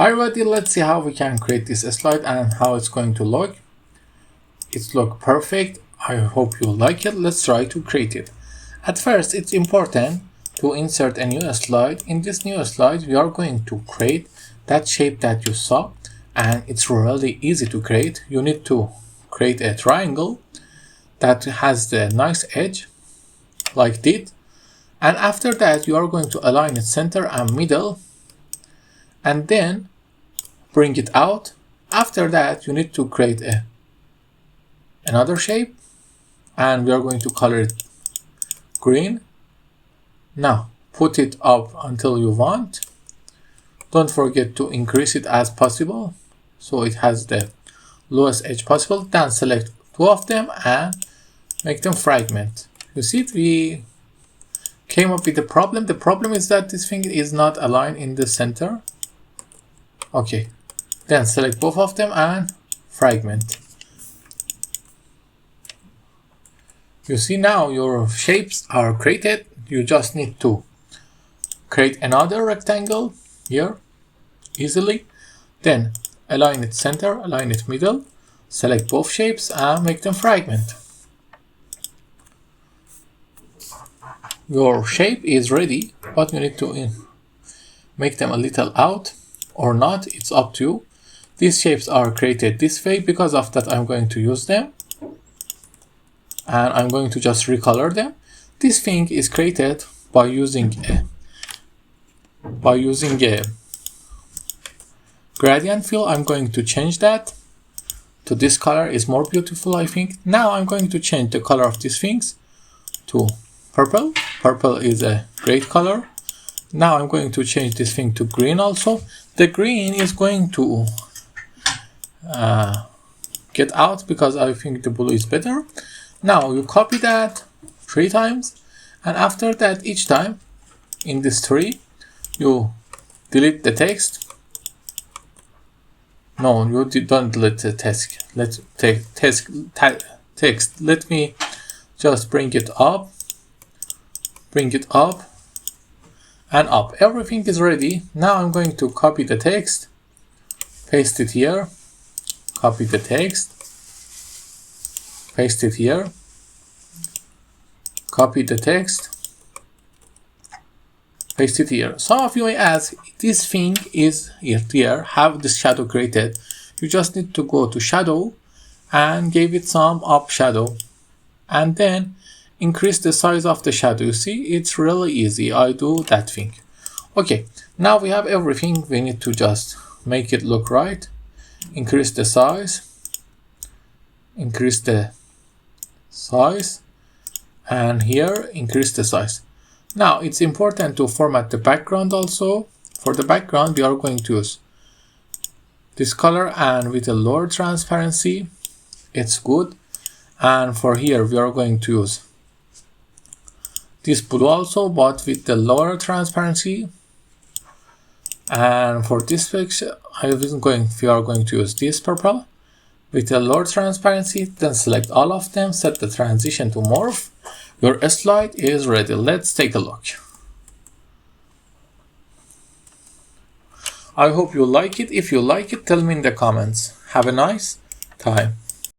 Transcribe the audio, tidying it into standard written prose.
Alrighty, let's see how we can create this slide and how it's going to look. It's look perfect. I hope you like it. Let's try to create it. At first, it's important to insert a new slide. In this new slide, we are going to create that shape that you saw, and it's really easy to create. You need to create a triangle that has the nice edge like this, and after that you are going to align its center and middle and then bring it out. After that you need to create another shape, and we are going to color it green. Now put it up until you want. Don't forget to increase it as possible so it has the lowest edge possible. Then select two of them and make them fragment. You see, we came up with a problem. The problem is that this thing is not aligned in the center. Okay, then select both of them and fragment. You see, now your shapes are created. You just need to create another rectangle here easily, then align its center, align its middle, select both shapes and make them fragment. Your shape is ready, but you need to make them a little out or not, it's up to you. These shapes are created this way. Because of that, I'm going to use them and I'm going to just recolor them. This thing is created by using a gradient fill. I'm going to change that to this color. Is more beautiful, I think. Now I'm going to change the color of these things to purple. Purple is a great color. Now I'm going to change this thing to green also. The green is going to get out because I think the blue is better. Now you copy that 3 times, and after that each time in this tree you delete the text. No, you don't delete the text. Let's take text. Let me just bring it up and up. Everything is ready. Now I'm going to copy the text, paste it here, copy the text, paste it here, copy the text, paste it here. Some of you may ask, this thing is here, have this shadow created. You just need to go to shadow and give it some up shadow and then increase the size of the shadow. You see, it's really easy. I do that thing. Okay, now we have everything. We need to just make it look right. Increase the size, and here increase the size. Now it's important to format the background also. For the background we are going to use this color and with a lower transparency, it's good. And for here we are going to use this blue also, but with the lower transparency. And for this picture we are going to use this purple with a lower transparency. Then select all of them, set the transition to morph. Your slide is ready. Let's take a look. I hope you like it. If you like it, tell me in the comments. Have a nice time.